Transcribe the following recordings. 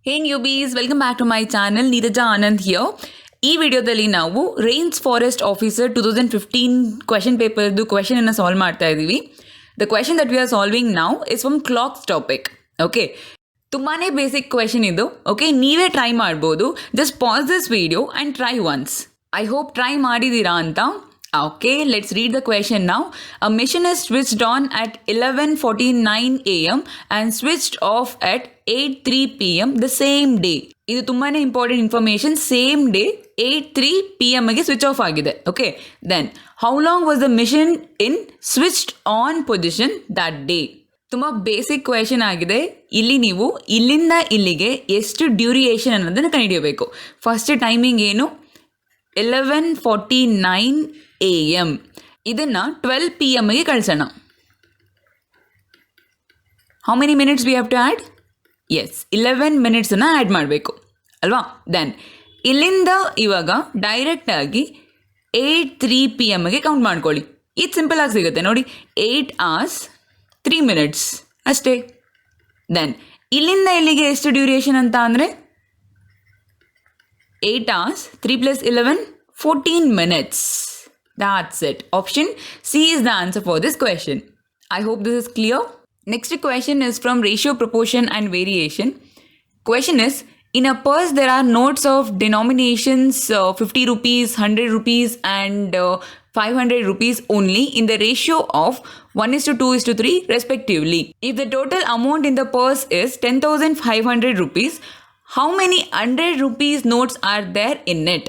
Hey newbies, welcome back to my channel. Neeraja Anand here. ಈ ವಿಡಿಯೋದಲ್ಲಿ ನಾವು Reigns forest officer 2015 question ಪೇಪರ್ದು ಕ್ವೆಶನನ್ನು solve ಮಾಡ್ತಾ ಇದ್ದೀವಿ. The question that we are solving ನಾವು is from clocks topic. Okay, ತುಂಬಾ basic question ಇದು. Okay, ನೀವೇ ಟ್ರೈ ಮಾಡ್ಬೋದು. Just pause this video and try once. I hope try ಮಾಡಿದ್ದೀರಾ ಅಂತ. Okay, let's read the question now. A machine is switched on at 11:49 a.m. and switched off at 8:03 p.m. the same day. ಇದು ತುಂಬಾ important information. Same day 8:03 p.m. ಗೆ switch off ಆಗಿದೆ. Okay, then how long was the machine in switched on position that day? ತುಂಬ basic question ಆಗಿದೆ. ಇಲ್ಲಿ ನೀವು ಇಲ್ಲಿಂದ ಇಲ್ಲಿಗೆ ಎಷ್ಟು ಡ್ಯೂರಿಯೇಷನ್ ಅನ್ನೋದನ್ನು ಕಂಡುಹಿಡಿಯಬೇಕು. ಫಸ್ಟ್ ಟೈಮಿಂಗ್ ಏನು? 11:49 a.m. ಇದನ್ನು 12 p.m. ಗೆ ಕಳಿಸೋಣ. How many minutes we have to add? Yes, 11 ಮಿನಿಟ್ಸನ್ನು ಆ್ಯಡ್ ಮಾಡಬೇಕು ಅಲ್ವಾ? ದೆನ್ ಇಲ್ಲಿಂದ ಇವಾಗ ಡೈರೆಕ್ಟಾಗಿ 8:03 p.m. ಗೆ ಕೌಂಟ್ ಮಾಡ್ಕೊಳ್ಳಿ. ಇದು ಸಿಂಪಲ್ ಆಗಿ ಸಿಗುತ್ತೆ ನೋಡಿ. 8 hours 3 minutes ಅಷ್ಟೇ. ದೆನ್ ಇಲ್ಲಿಂದ ಇಲ್ಲಿಗೆ ಎಷ್ಟು ಡ್ಯೂರೇಷನ್ ಅಂತ ಅಂದರೆ 8 hours 3 + 11 14 minutes. That's it. Option C is the answer for this question. I hope this is clear. Next question is from ratio, proportion and variation. Question is, in a purse there are notes of denominations 50 rupees, 100 rupees and 500 rupees only in the ratio of 1:2:3 respectively. If the total amount in the purse is 10,500 rupees, how many 100 rupees notes are there in it?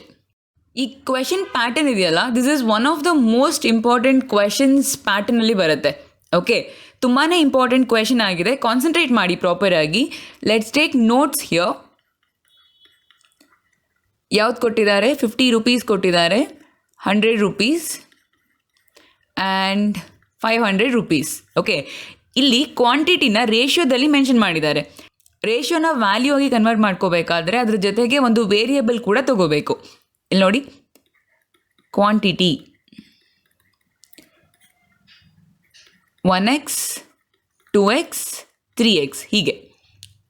ಈ question pattern ಇದೆಯಲ್ಲ, this is one of the most important questions ಪ್ಯಾಟರ್ನಲ್ಲಿ ಬರುತ್ತೆ. Okay, ತುಂಬಾ important question ಆಗಿದೆ. Concentrate ಮಾಡಿ ಪ್ರಾಪರಾಗಿ. Let's take notes here. ಯಾವ್ದು ಕೊಟ್ಟಿದ್ದಾರೆ? 50 rupees ಕೊಟ್ಟಿದ್ದಾರೆ, 100 rupees ಆ್ಯಂಡ್ 500 rupees. ಓಕೆ, ಇಲ್ಲಿ ಕ್ವಾಂಟಿಟಿನ ರೇಷಿಯೋದಲ್ಲಿ ಮೆನ್ಷನ್ ಮಾಡಿದ್ದಾರೆ. ರೇಷಿಯೋನ ವ್ಯಾಲ್ಯೂ ಆಗಿ ಕನ್ವರ್ಟ್ ಮಾಡ್ಕೋಬೇಕಾದ್ರೆ ಅದ್ರ ಜೊತೆಗೆ ಒಂದು ವೇರಿಯೇಬಲ್ ಕೂಡ ತಗೋಬೇಕು. ಇಲ್ಲಿ ನೋಡಿ, ಕ್ವಾಂಟಿಟಿ 1x 2x 3x ಹೀಗೆ.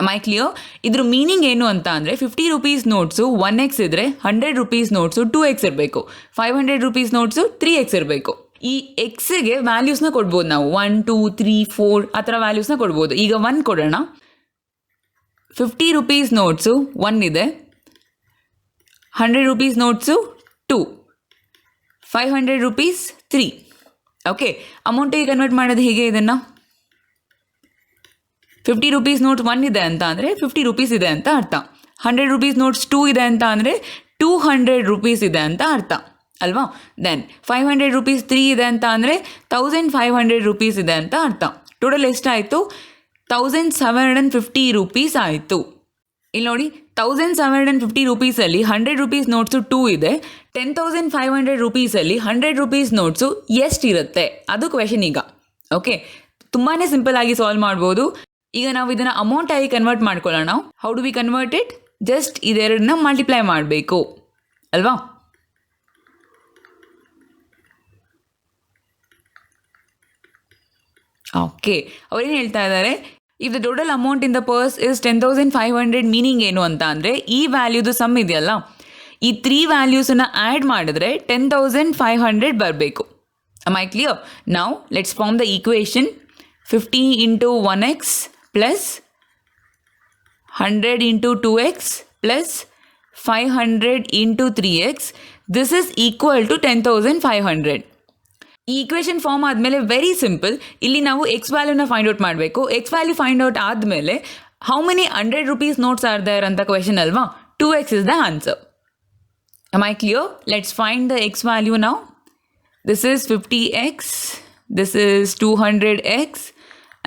ಮೈ ಕ್ಲಿಯರ್? ಇದ್ರ ಮೀನಿಂಗ್ ಏನು ಅಂತ ಅಂದರೆ 50 rupees ನೋಟ್ಸು 1x ಇದ್ದರೆ 100 rupees ನೋಟ್ಸು 2x ಇರಬೇಕು, 500 rupees ನೋಟ್ಸು 3x ಇರಬೇಕು. ಈ ಎಕ್ಸ್ಗೆ ವ್ಯಾಲ್ಯೂಸ್ನ ಕೊಡ್ಬೋದು ನಾವು. 1 2 3 4 ಆ ಥರ ವ್ಯಾಲ್ಯೂಸ್ನ ಕೊಡ್ಬೋದು. ಈಗ 1 ಕೊಡೋಣ. 50 rupees ನೋಟ್ಸು 1 ಇದೆ, 100 rupees ನೋಟ್ಸು 2, 500 rupees 3. ಓಕೆ, ಅಮೌಂಟಿಗೆ ಕನ್ವರ್ಟ್ ಮಾಡೋದು ಹೀಗೆ. ಇದನ್ನು 50 rupees ನೋಟ್ 1 ಇದೆ ಅಂತ ಅಂದರೆ 50 rupees ಇದೆ ಅಂತ ಅರ್ಥ. 100 rupees ನೋಟ್ಸ್ 2 ಇದೆ ಅಂತ ಅಂದರೆ 200 rupees ಇದೆ ಅಂತ ಅರ್ಥ ಅಲ್ವಾ? ದೆನ್ 500 rupees 3 ಇದೆ ಅಂತ ಅಂದರೆ 1500 rupees ಇದೆ ಅಂತ ಅರ್ಥ. ಟೋಟಲ್ ಎಷ್ಟಾಯಿತು? 1750 rupees ಆಯಿತು. ಇಲ್ಲಿ ನೋಡಿ, 1750 rupeesಲ್ಲಿ 100 rupees ನೋಟ್ಸು 2 ಇದೆ. 10,500 rupeesಲ್ಲಿ 100 rupees ನೋಟ್ಸು ಎಷ್ಟಿರುತ್ತೆ ಅದು ಕ್ವೆಶನ್ ಈಗ. ಓಕೆ, ತುಂಬಾ ಸಿಂಪಲ್ ಆಗಿ ಸಾಲ್ವ್ ಮಾಡ್ಬೋದು. ಈಗ ನಾವು ಇದನ್ನು ಅಮೌಂಟ್ ಆಗಿ ಕನ್ವರ್ಟ್ ಮಾಡ್ಕೊಳ್ಳೋಣ. How do we convert it? Just ಇದೆರಡನ್ನ ಮಲ್ಟಿಪ್ಲೈ ಮಾಡಬೇಕು ಅಲ್ವಾ? ಓಕೆ, ಅವ್ರೇನು ಹೇಳ್ತಾ ಇದ್ದಾರೆ? If the total amount in the purse is 10,500, meaning ಏನು ಅಂತ ಅಂದರೆ ಈ ವ್ಯಾಲ್ಯೂದು ಸಮ್ ಇದೆಯಲ್ಲ, ಈ 3 ವ್ಯಾಲ್ಯೂಸನ್ನು ಆ್ಯಡ್ ಮಾಡಿದ್ರೆ 10,500 ಬರಬೇಕು. am I clear? Now let's form the equation. 50 into 1x plus 100 into 2x plus 500 into 3x. This is equal to 10,500. ಈ equation form ಆದಮೇಲೆ ವೆರಿ ಸಿಂಪಲ್. ಇಲ್ಲಿ ನಾವು ಎಕ್ಸ್ ವ್ಯಾಲ್ಯೂನ ಫೈಂಡ್ ಔಟ್ ಮಾಡಬೇಕು. ಎಕ್ಸ್ ವ್ಯಾಲ್ಯೂ ಫೈಂಡ್ ಔಟ್ ಆದಮೇಲೆ how many 100 rupees notes are there ಅಂತ question ಅಲ್ವಾ? 2x is the answer. am I clear? Let's find the x value now. This is 50x, this is 200x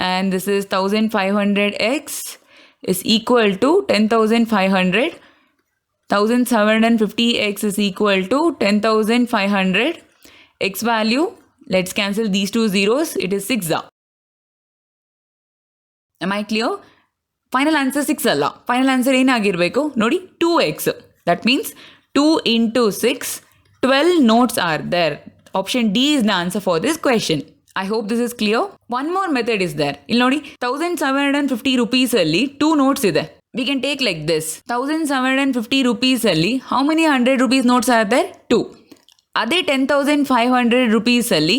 and this is 1500x is equal to 10,500. 1750x is equal to 10,500. X value, let's cancel these two zeros, it is 6. am I clear? Final answer 6 ಅಲ್ಲ, final answer ಏನಾಗಿರಬೇಕು ನೋಡಿ, 2x. That means 2 into 6, 12 notes are there. Option D is the answer for this question. I hope this is clear. One more method is there. ಇಲ್ಲಿ ನೋಡಿ, 1750 rupees ಅಲ್ಲಿ 2 notes ಇದೆ. we can take like this. 1750 rupees ಅಲ್ಲಿ how many 100 rupees notes are there? 2. ಅದೇ 10,500 rupees ಅಲ್ಲಿ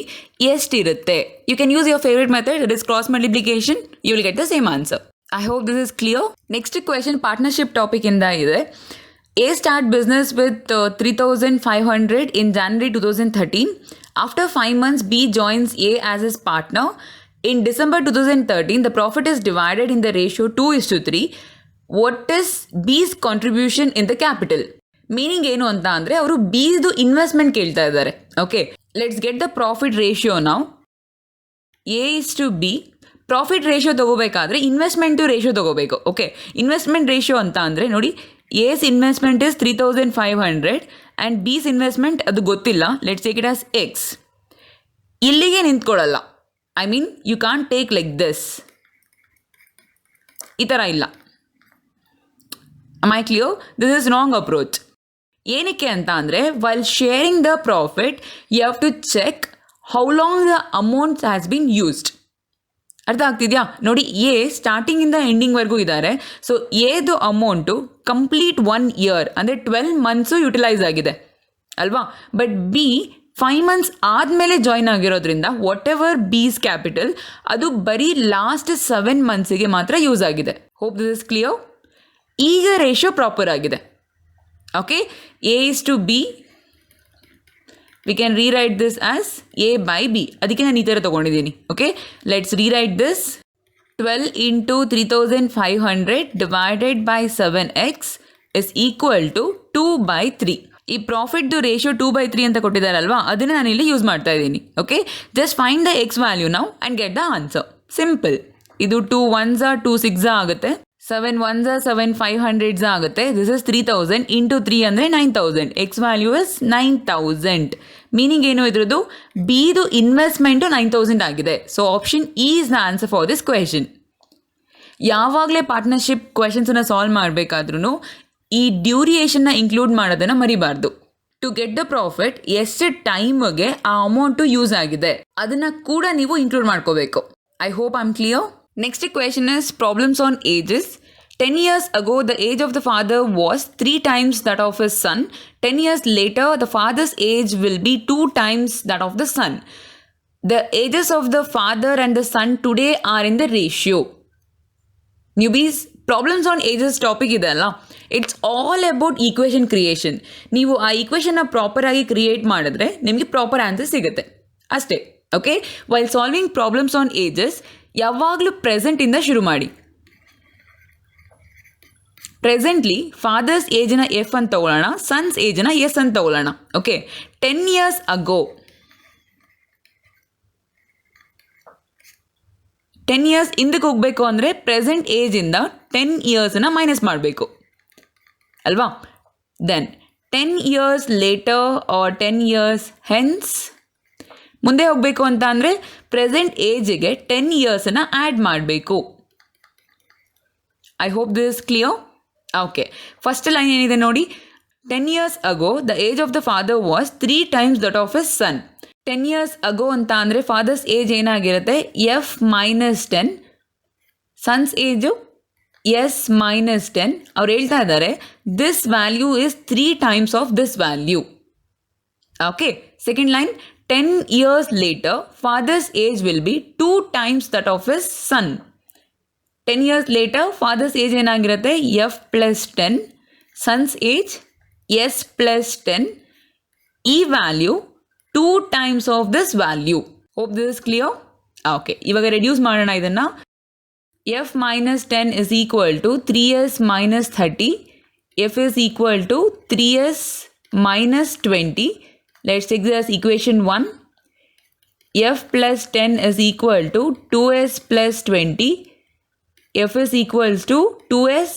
ಎಷ್ಟಿರುತ್ತೆ? You can use your favorite method, that is cross multiplication. You will get the same answer. I hope this is clear. Next question partnership topic ಇಂದ ಇದೆ. A start business with 3,500 in January 2013. After 5 months, B joins A as his partner. In December 2013, the profit is divided in the ratio 2:3. What is B's contribution in the capital? Meaning ಏನು ಅಂತ ಅಂದರೆ ಅವರು Bದು investment ಕೇಳ್ತಾ ಇದ್ದಾರೆ. Okay, let's get the profit ratio ನಾವು. A:B. Profit ratio ತೊಗೋಬೇಕಾದ್ರೆ investment ratio ತೊಗೋಬೇಕು. Okay, investment ratio ಅಂತ ಅಂದರೆ ನೋಡಿ, A's investment is 3,500 and B's investment ಅದು ಗೊತ್ತಿಲ್ಲ. Let's take it as X. ಇಲ್ಲಿಗೆ ನಿಂತ್ಕೊಳ್ಳಲ್ಲ. I mean you can't take like this. ಈ ಥರ ಇಲ್ಲ. Am I clear? This is wrong approach. ಏನಕ್ಕೆ ಅಂತ ಅಂದರೆ while sharing the profit you have to check how long the amount has been used. ಅರ್ಥ ಆಗ್ತಿದೆಯಾ? ನೋಡಿ, ಎ ಸ್ಟಾರ್ಟಿಂಗಿಂದ ಎಂಡಿಂಗ್ವರೆಗೂ ಇದ್ದಾರೆ. ಸೊ ಎದು ಅಮೌಂಟು ಕಂಪ್ಲೀಟ್ 1 year ಅಂದರೆ 12 months ಯುಟಿಲೈಸ್ ಆಗಿದೆ ಅಲ್ವಾ. ಬಟ್ ಬಿ 5 months ಆದಮೇಲೆ ಜಾಯ್ನ್ ಆಗಿರೋದ್ರಿಂದ ವಾಟ್ ಎವರ್ ಬೀಸ್ ಕ್ಯಾಪಿಟಲ್ ಅದು ಬರೀ ಲಾಸ್ಟ್ 7 monthsಗೆ ಮಾತ್ರ ಯೂಸ್ ಆಗಿದೆ. Hope this is clear. ಈಗ ರೇಷಿಯೋ ಪ್ರಾಪರ್ ಆಗಿದೆ. Okay, A:B. V can rewrite this as A/B. ಅದಕ್ಕೆ ನಾನು ಈ ಥರ ತೊಗೊಂಡಿದ್ದೀನಿ. Okay, let's rewrite this. 12 into 3,500 divided by 7x is equal to 2/3. ಈ ಪ್ರಾಫಿಟ್ದು ರೇಷಿಯೋ 2/3 ಅಂತ ಕೊಟ್ಟಿದ್ದಾರಲ್ವಾ, ಅದನ್ನು ನಾನು ಇಲ್ಲಿ ಯೂಸ್ ಮಾಡ್ತಾ ಇದ್ದೀನಿ. Okay, just find the X value ನಾವು and get the answer. Simple. ಇದು 2 1s 2 6 ಆಗುತ್ತೆ. 7 1s 7 500s ಆಗುತ್ತೆ. ದಿಸ್ ಇಸ್ 3,000 ಇಂಟು 3 ಅಂದರೆ 9,000. X value is 9,000. ಮೀನಿಂಗ್ ಏನು ಇದ್ರದ್ದು? ಬಿದು ಇನ್ವೆಸ್ಟ್ಮೆಂಟು 9,000 ಆಗಿದೆ. So option E is the answer for this question. ಯಾವಾಗಲೇ partnership ಕ್ವೆಶನ್ಸನ್ನು ಸಾಲ್ವ್ ಮಾಡಬೇಕಾದ್ರೂ ಈ ಡ್ಯೂರಿಯೇಷನ್ನ ಇನ್ಕ್ಲೂಡ್ ಮಾಡೋದನ್ನು ಮರಿಬಾರ್ದು. ಟು ಗೆಟ್ ದ ಪ್ರಾಫಿಟ್ ಎಷ್ಟು ಟೈಮ್ಗೆ ಆ ಅಮೌಂಟು ಯೂಸ್ ಆಗಿದೆ ಅದನ್ನು ಕೂಡ ನೀವು ಇನ್ಕ್ಲೂಡ್ ಮಾಡ್ಕೋಬೇಕು. I hope I am clear. Next question is problems on ages. 10 years ago, the age of the father was 3 times that of his son. 10 years later, the father's age will be 2 times that of the son. The ages of the father and the son today are in the ratio. Newbies, problems on ages topic ಇದಲ್ಲ, it's all about equation creation. ನೀವು ಆ ಈಕ್ವೇಷನ್ನ ಪ್ರಾಪರಾಗಿ create ಮಾಡಿದ್ರೆ ನಿಮಗೆ proper answer ಸಿಗುತ್ತೆ ಅಷ್ಟೇ. Okay, while solving problems on ages ಯಾವಾಗಲೂ ಪ್ರೆಸೆಂಟಿಂದ ಶುರು ಮಾಡಿ. ಪ್ರೆಸೆಂಟ್ಲಿ ಫಾದರ್ಸ್ ಏಜನ್ನ ಎಫ್ ಅಂತ ತಗೊಳ್ಳೋಣ, ಸನ್ಸ್ ಏಜನ್ನ ಎಸ್ ಅಂತ ತಗೊಳ್ಳೋಣ. ಓಕೆ, 10 years ago 10 years ಹಿಂದಕ್ಕೆ ಹೋಗಬೇಕು ಅಂದರೆ ಪ್ರೆಸೆಂಟ್ ಏಜಿಂದ 10 yearsನ ಮೈನಸ್ ಮಾಡಬೇಕು ಅಲ್ವಾ. Then 10 years later or 10 years hence ಮುಂದೆ ಹೋಗಬೇಕು ಅಂತ ಅಂದರೆ ಪ್ರೆಸೆಂಟ್ ಏಜಿಗೆ 10 yearsನ ಆ್ಯಡ್ ಮಾಡಬೇಕು. I hope this is clear. Okay, first line ಏನಿದೆ ನೋಡಿ. 10 years ago the age of the father was 3 times that of his son. 10 years ago ಅಂತ ಅಂದರೆ ಫಾದರ್ಸ್ ಏಜ್ ಏನಾಗಿರುತ್ತೆ? F minus 10. Sons age S minus 10. ಅವ್ರು ಹೇಳ್ತಾ ಇದ್ದಾರೆ this value is 3 times of this value. Okay, second line. 10 years later, father's age will be 2 times that of his son. 10 years later, father's age ಏನಾಗಿರುತ್ತೆ? F plus 10. Son's age S plus 10. ಈ value 2 times of this value. Hope this is clear. Okay, ಇವಾಗ reduce ಮಾಡೋಣ ಇದನ್ನು. F minus 10 is equal to 3S minus 30. F is equal to 3S minus 20. Let's take this as equation 1. F plus 10 is equal to 2S plus 20. F is equals to 2S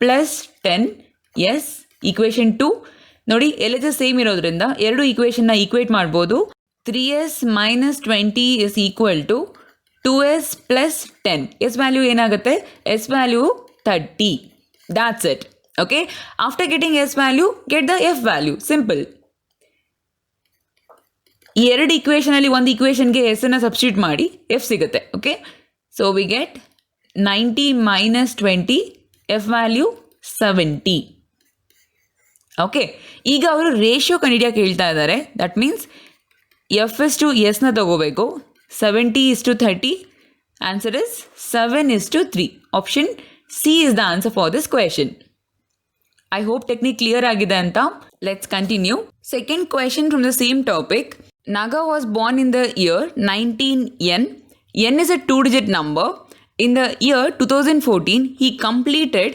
plus 10. Yes, equation 2. ನೋಡಿ, LHS same ಇರೋದ್ರಿಂದ ಎರಡು ಈಕ್ವೇಷನ್ನ equate ಮಾಡ್ಬೋದು. 3S minus 20 is equal to 2S plus 10. S value ಏನಾಗುತ್ತೆ? S value 30. That's it. Okay, after getting S value, get the F value. Simple. ಈ ಎರಡು ಈಕ್ವೇಷನಲ್ಲಿ ಒಂದು ಈಕ್ವೇಷನ್ಗೆ ಎಸ್ಸನ್ನು ಸಬ್ಸ್ಟಿಟ್ಯೂಟ್ ಮಾಡಿ ಎಫ್ ಸಿಗುತ್ತೆ. Okay, so we get 90 minus 20 F value 70. Okay, ಈಗ ಅವರು ರೇಷಿಯೋ ಕಂಡುಹಿಡಿಯೋಕೆ ಹೇಳ್ತಾ ಇದ್ದಾರೆ. That means F is to ಎಸ್ನ ತಗೋಬೇಕು. 70:30. Answer is 7:3. Option C is the answer for this question. I hope technique clear ಆಗಿದೆ ಅಂತ. Let's continue. Second question from the same topic. Naga was born in the year 19N. N is a 2-digit number. In the year 2014, he completed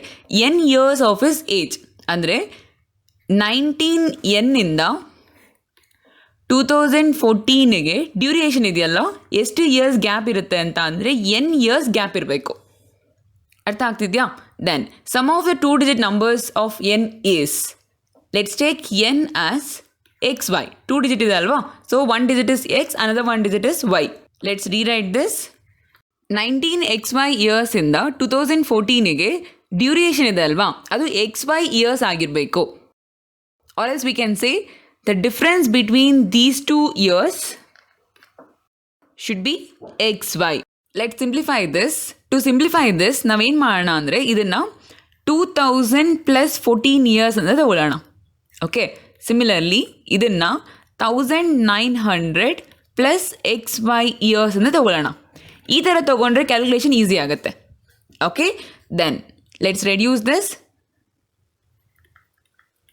N years of his age. ಅಂದರೆ 19N ಇಂದ 2014ಗೆ duration ಇದೆಯಲ್ಲ, ಎಷ್ಟು years gap ಇರುತ್ತೆ ಅಂತ ಅಂದರೆ N years gap ಇರಬೇಕು. ಅರ್ಥ ಆಗ್ತಿದ್ಯಾ? Then sum of the 2-digit numbers of N is, let's take N as XY. 2 digit ಇದೆ ಅಲ್ವಾ? So 1 digit is X, another 1 digit is Y. Let's rewrite this. 19XY years ಇಂದ 2014ಗೆ duration ಇದೆ ಅಲ್ವಾ, ಅದು XY ಇಯರ್ಸ್ ಆಗಿರಬೇಕು. Or else we can say the difference between these 2 years should be XY. Let's simplify this. To simplify this ನಾವೇನು ಮಾಡೋಣ ಅಂದರೆ ಇದನ್ನು 2000 + 14 ಇಯರ್ಸ್ ಅಂತ ತಗೊಳ್ಳೋಣ. ಓಕೆ, ಸಿಮಿಲರ್ಲಿ ಇದನ್ನು 1900 + XY ಇಯರ್ಸ್ ಅಂತ ತಗೊಳ್ಳೋಣ. ಈ ಥರ ತೊಗೊಂಡ್ರೆ ಕ್ಯಾಲ್ಕುಲೇಷನ್ ಈಸಿ ಆಗುತ್ತೆ. Okay, then let's reduce this.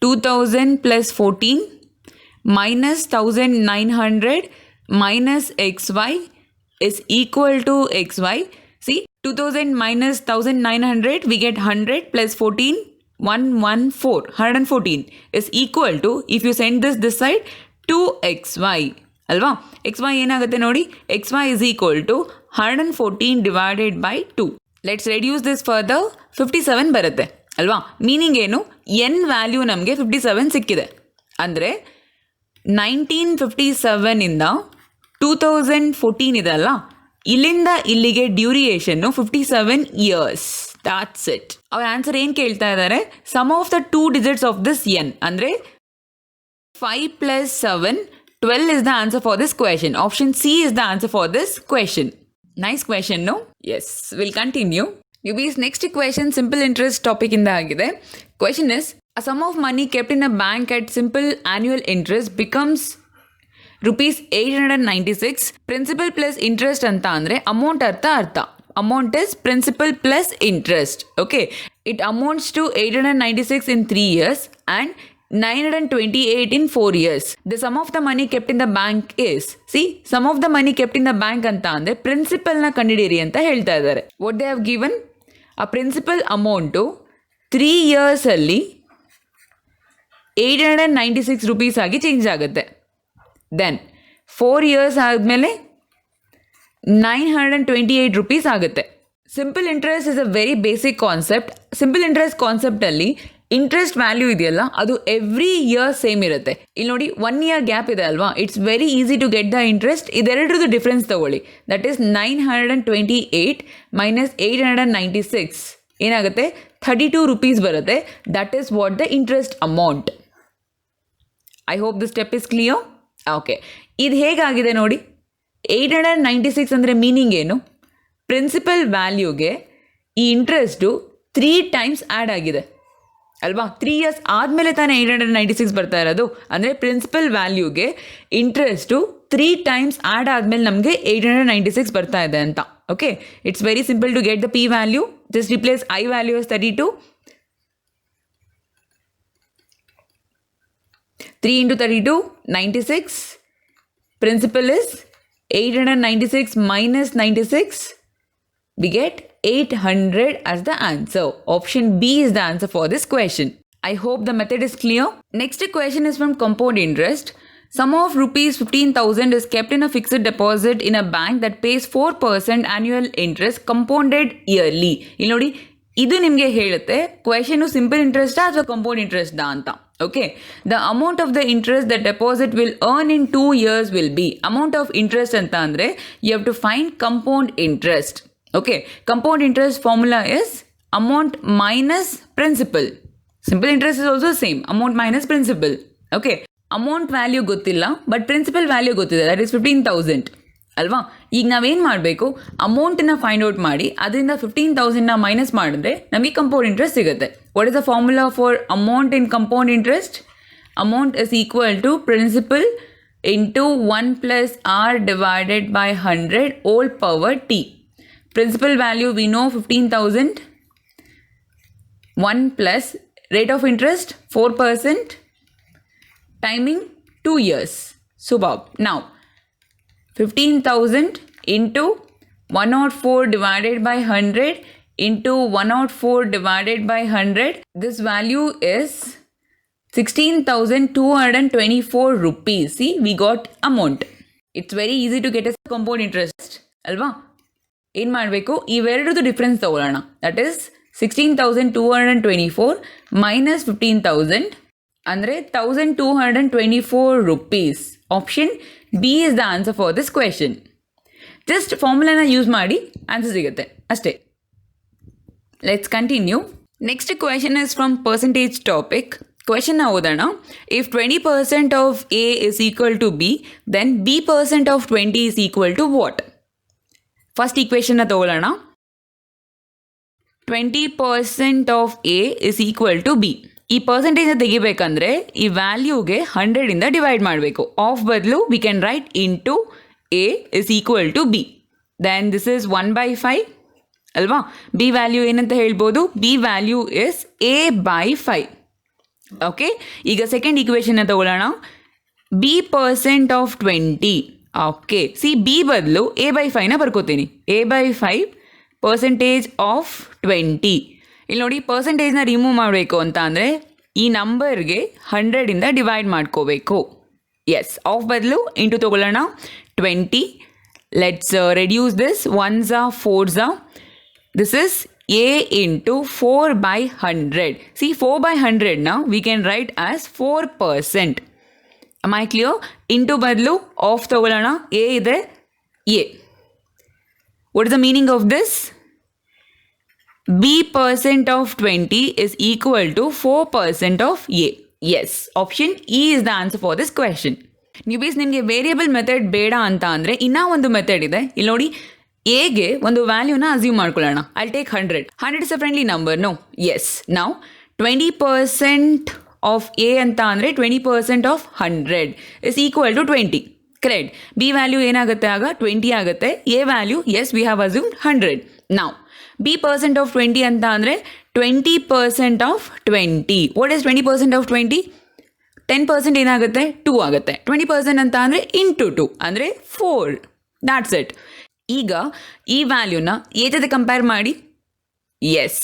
2000 + 14 -1900 -XY is equal to XY. See, 2000 minus 1900, we get 100 + 14, 114 is equal to, if you send this side, 2XY ಅಲ್ವಾ. XY ಏನಾಗುತ್ತೆ ನೋಡಿ, XY is equal to 114 divided by 2. Let's reduce this further. 57 ಬರುತ್ತೆ ಅಲ್ವಾ. Meaning ಏನು, N value ನಮಗೆ 57 ಸಿಕ್ಕಿದೆ. ಅಂದರೆ 1957 ಇಂದ 2014 ಇದೆ ಅಲ್ಲ, ಇಲ್ಲಿಂದ ಇಲ್ಲಿಗೆ ಡ್ಯೂರಿಯೇಷನ್ನು 57 ಇಯರ್ಸ್. That's it. ಅವ್ರ ಆನ್ಸರ್ ಏನು ಕೇಳ್ತಾ ಇದ್ದಾರೆ, sum of the 2 digits of this N ಅಂದರೆ 5 + 7, 12 is the answer for this question. Option C is the answer for this question. Nice question, no? Yes, we'll continue. Newbies, next question simple interest topic ಇಂದ ಆಗಿದೆ. Question is, a sum of money kept in a bank at simple annual interest becomes rupees 896. Principal plus interest ಅಂತ ಅಂದರೆ amount ಅರ್ಥ. Amount is principal plus interest. Okay, it amounts to 896 in 3 years and 928 in 4 years. The sum of the money kept in the bank is, see, sum of the money kept in the bank ಅಂತ ಅಂದರೆ ಪ್ರಿನ್ಸಿಪಲ್ನ ಕಂಡುಹಿಡಿಯಿರಿ ಅಂತ ಹೇಳ್ತಾ ಇದ್ದಾರೆ. What they have given, ಆ principal amount 3 ಇಯರ್ಸಲ್ಲಿ 896 rupees ಆಗಿ change ಆಗುತ್ತೆ. ದೆನ್ 4 ಇಯರ್ಸ್ ಆದಮೇಲೆ 928 ರೂಪೀಸ್ ಆಗುತ್ತೆ. Simple interest is a very basic concept. Simple interest ಕಾನ್ಸೆಪ್ಟಲ್ಲಿ ಇಂಟ್ರೆಸ್ಟ್ ವ್ಯಾಲ್ಯೂ ಇದೆಯಲ್ಲ, ಅದು ಎವ್ರಿ ಇಯರ್ ಸೇಮ್ ಇರುತ್ತೆ. ಇಲ್ಲಿ ನೋಡಿ 1 year ಗ್ಯಾಪ್ ಇದೆ ಅಲ್ವಾ, it's very easy to get the interest. ಇದೆರಡರದ್ದು ಡಿಫ್ರೆನ್ಸ್ ತಗೊಳ್ಳಿ. ದಟ್ ಈಸ್ 928 - 896 ಏನಾಗುತ್ತೆ, 32 ರೂಪೀಸ್ ಬರುತ್ತೆ. That is what the interest amount. I hope the step is clear. Okay, ಇದು ಹೇಗಾಗಿದೆ ನೋಡಿ. 896 ಅಂದರೆ ಮೀನಿಂಗ್ ಏನು, ಪ್ರಿನ್ಸಿಪಲ್ ವ್ಯಾಲ್ಯೂಗೆ ಈ ಇಂಟ್ರೆಸ್ಟು 3 times ಆ್ಯಡ್ ಆಗಿದೆ ಅಲ್ವಾ. 3 years ಆದಮೇಲೆ ತಾನೇ 896 ಬರ್ತಾ ಇರೋದು. ಅಂದರೆ ಪ್ರಿನ್ಸಿಪಲ್ ವ್ಯಾಲ್ಯೂಗೆ ಇಂಟ್ರೆಸ್ಟು 3 times ಆ್ಯಡ್ ಆದಮೇಲೆ ನಮಗೆ 896 ಬರ್ತಾ ಇದೆ ಅಂತ. Okay, it's very simple to get the P value. Just replace I value as 32. 3 × 32 96. Principal is 896 minus 96. We get 800 as the answer. Option B is the answer for this question. I hope the method is clear. Next question is from compound interest. Sum of rupees 15,000 is kept in a fixed deposit in a bank that pays 4% annual interest compounded yearly. ಇಲ್ಲಿ ನೋಡಿ, ಇದು ನಿಮಗೆ ಹೇಳುತ್ತೆ question simple ಇಂಟ್ರೆಸ್ಟಾ ಅಥವಾ compound ಇಂಟ್ರೆಸ್ಟಾ ಅಂತ. Okay, the amount of the interest the deposit will earn in 2 years will be. Amount of interest ಅಂತ ಅಂದರೆ you have to find compound interest. Okay, compound interest formula is amount minus principal. Simple interest is also same, amount minus principal. Okay, amount value ಗೊತ್ತಿಲ್ಲ but principal value ಗೊತ್ತಿದೆ, that is 15,000. ಅಲ್ವಾ? ಈಗ ನಾವೇನು ಮಾಡಬೇಕು, ಅಮೌಂಟನ್ನು find out ಮಾಡಿ ಅದರಿಂದ 15,000ನ minus ಮಾಡಿದ್ರೆ ನಮಗೆ ಕಂಪೌಂಡ್ ಇಂಟ್ರೆಸ್ಟ್ ಸಿಗುತ್ತೆ. What is the formula for amount in compound interest? Amount is equal to principal into 1 plus R divided by 100 whole power T. Principal value we know 15,000. 1 plus rate of interest 4%, timing 2 years. Superb. Now 15,000 into 104 divided by 100 into 104 divided by 100. This value is 16,224 rupees. See, we got amount. It's very easy to get a compound interest. Alva? ಏನು ಮಾಡಬೇಕು, ಇವೆರಡರದ್ದು difference ತಗೊಳ್ಳೋಣ. That is 16,224 minus 15,000 ಅಂದರೆ 1,224 rupees. Option B is the answer for this question. Just ಫಾರ್ಮುಲಾನ use ಮಾಡಿ answer ಸಿಗುತ್ತೆ ಅಷ್ಟೇ. Let's continue. Next question is from percentage topic. ಕ್ವೆಶನ್ನ ಓದೋಣ. If 20% of A is equal to B, then b% of 20 is equal to what? First ಈಕ್ವೇಷನ್ನ ತಗೊಳ್ಳೋಣ. 20% of A is equal to B. ಈ ಪರ್ಸೆಂಟೇಜ್ನ ತೆಗಿಬೇಕಂದ್ರೆ ಈ ವ್ಯಾಲ್ಯೂಗೆ 100ಇಂದ ಡಿವೈಡ್ ಮಾಡಬೇಕು. ಆಫ್ ಬದಲು we can write into A is equal to B. Then this is 1/5 ಅಲ್ವಾ? ಬಿ ವ್ಯಾಲ್ಯೂ ಏನಂತ ಹೇಳ್ಬೋದು? B value is a/5. Okay, ಈಗ ಸೆಕೆಂಡ್ ಈಕ್ವೇಷನ್ನ ತಗೊಳ್ಳೋಣ. b% of 20. Okay, see B ಬದಲು a/5ನ ಬರ್ಕೋತೀನಿ. a/5 percentage of 20. ಇಲ್ಲಿ ನೋಡಿ, ಪರ್ಸೆಂಟೇಜ್ನ ರಿಮೂವ್ ಮಾಡಬೇಕು ಅಂತ ಅಂದರೆ ಈ ನಂಬರ್ಗೆ 100ಇಂದ ಡಿವೈಡ್ ಮಾಡ್ಕೋಬೇಕು. ಎಸ್, ಆಫ್ ಬದಲು ಇಂಟು ತೊಗೊಳ್ಳೋಣ. 20. Let's reduce this. 1s are 4s are. This is a into 4/100. See 4/100ನ we can write as 4%. Am I clear? Into ಬದಲು ಆಫ್ ತಗೊಳ್ಳೋಣ. ಎ ಇದೆ A. What is the meaning of this? b% of 20 is equal to 4% of a. Yes, option E is the answer for this question. Newbies, ನಿಮಗೆ variable method ಬೇಡ ಅಂತ ಅಂದರೆ ಇನ್ನೂ ಒಂದು method ಇದೆ. ಇಲ್ಲಿ ನೋಡಿ, ಎಗೆ ಒಂದು ವ್ಯಾಲ್ಯೂನ ಅಸ್ಯೂಮ್ ಮಾಡ್ಕೊಳ್ಳೋಣ. I take 100. 100 is a friendly number. No? Yes. ನಾವು 20% ಆಫ್ ಎ ಅಂತ ಅಂದರೆ 20% of 100 is equal to 20. Correct. B value ಏನಾಗುತ್ತೆ ಆಗ? 20 ಆಗುತ್ತೆ. A value, yes, we have assumed 100. ನಾವು b% ಆಫ್ 20 ಅಂತ ಅಂದರೆ 20% ಆಫ್ 20. What is 20% of 20? 10% ಏನಾಗುತ್ತೆ? 2 ಆಗುತ್ತೆ. 20% ಅಂತ ಅಂದರೆ ಇಂಟು 2 ಅಂದರೆ 4. That's it. ಈಗ ಈ ವ್ಯಾಲ್ಯೂನ ಎ ಜೊತೆ ಕಂಪೇರ್ ಮಾಡಿ. Yes,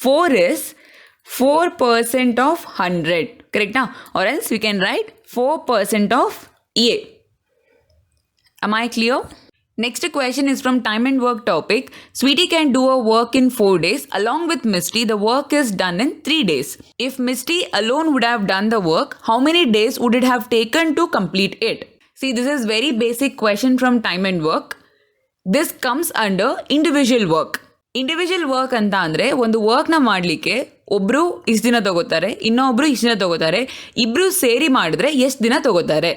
4 is 4% of 100. ಕರೆಕ್ಟಾ? Or else we can write 4% of A. Am I clear? Next question is from time and work topic. Sweetie can do a work in 4 days. Along with Misty, the work is done in 3 days. If Misty alone would have done the work, how many days would it have taken to complete it? See, this is very basic question from time and work. This comes under individual work. Individual work ಅಂತ ಅಂದರೆ ಒಂದು ವರ್ಕ್ನ ಮಾಡಲಿಕ್ಕೆ ಒಬ್ಬರು ಇಷ್ಟು ದಿನ ತಗೋತಾರೆ, ಇನ್ನೊಬ್ಬರು ಇಷ್ಟು ದಿನ ತಗೋತಾರೆ. ಇಬ್ಬರು ಸೇರಿ ಮಾಡಿದ್ರೆ ಎಷ್ಟು ದಿನ ತಗೋತಾರೆ?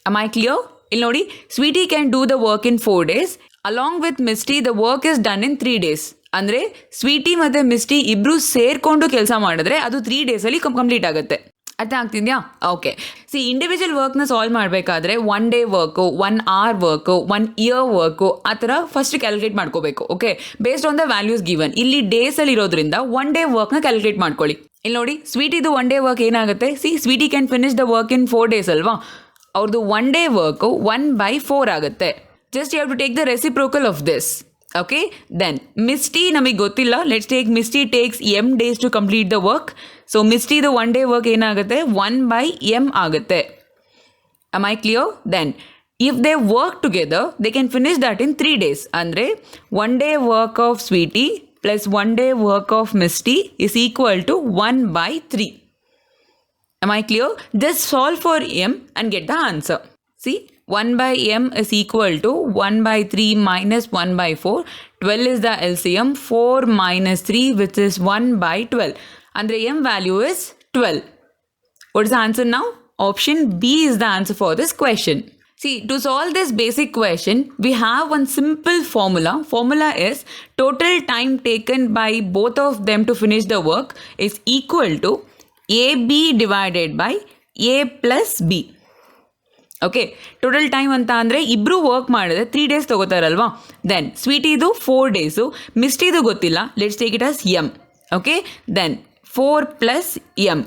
Am I clear? ಇಲ್ಲಿ ನೋಡಿ, Sweety can do the work in 4 days. Along with Misty the work is done in 3 days. ಅಂದರೆ ಸ್ವೀಟಿ ಮತ್ತು ಮಿಸ್ಟಿ ಇಬ್ಬರು ಸೇರಿಕೊಂಡು ಕೆಲಸ ಮಾಡಿದ್ರೆ ಅದು 3 daysಲ್ಲಿ ಕಂಪ್ಲೀಟ್ ಆಗುತ್ತೆ. ಅರ್ಥ ಆಗ್ತಿದೆಯಾ? ಓಕೆ. ಸಿ, ಇಂಡಿವಿಜುವಲ್ ವರ್ಕ್ನ ಸಾಲ್ವ್ ಮಾಡಬೇಕಾದ್ರೆ 1 day work, 1 hour work, 1 year work ಆ ಥರ ಫಸ್ಟ್ ಕ್ಯಾಲ್ಕುಲೇಟ್ ಮಾಡ್ಕೋಬೇಕು. Okay, based on the values given. ಇಲ್ಲಿ ಡೇಸಲ್ಲಿ ಇರೋದ್ರಿಂದ 1 day ವರ್ಕ್ನ ಕ್ಯಾಲ್ಕುಲೇಟ್ ಮಾಡ್ಕೊಳ್ಳಿ. ಇಲ್ಲಿ ನೋಡಿ, ಸ್ವೀಟಿದು 1 day ವರ್ಕ್ ಏನಾಗುತ್ತೆ? See, Sweety can finish the work in 4 days ಅಲ್ವಾ? ಅವ್ರದ್ದು 1 day ವರ್ಕು 1/4 ಆಗುತ್ತೆ. Just you have to take the reciprocal of this. Okay, then Misty ನಮಗೆ ಗೊತ್ತಿಲ್ಲ. Let's take Misty takes m days to complete the work. So ಮಿಸ್ಟಿದು 1 day work ಏನಾಗುತ್ತೆ? 1/m ಆಗುತ್ತೆ. Am I clear? Then if they work together, they can finish that in 3 days. ಅಂದರೆ 1 day work of Sweetie plus 1 day work of Misty is equal to 1/3. Am I clear? Just solve for m and get the answer. See, 1/m is equal to 1/3 minus 1/4. 12 is the LCM. 4 minus 3, which is 1/12. And the m value is 12. What is the answer now? Option B is the answer for this question. See, to solve this basic question, we have one simple formula. Formula is total time taken by both of them to finish the work is equal to AB divided by A plus B. Okay, total time ಅಂತ ಅಂದರೆ ಇಬ್ಬರು work ಮಾಡಿದ್ರೆ 3 days ತೊಗೋತಾರಲ್ವಾ, then ಸ್ವೀಟಿದು 4 days, ಮಿಸ್ಟಿದು ಗೊತ್ತಿಲ್ಲ, let's take it as M. Okay, then 4 + m.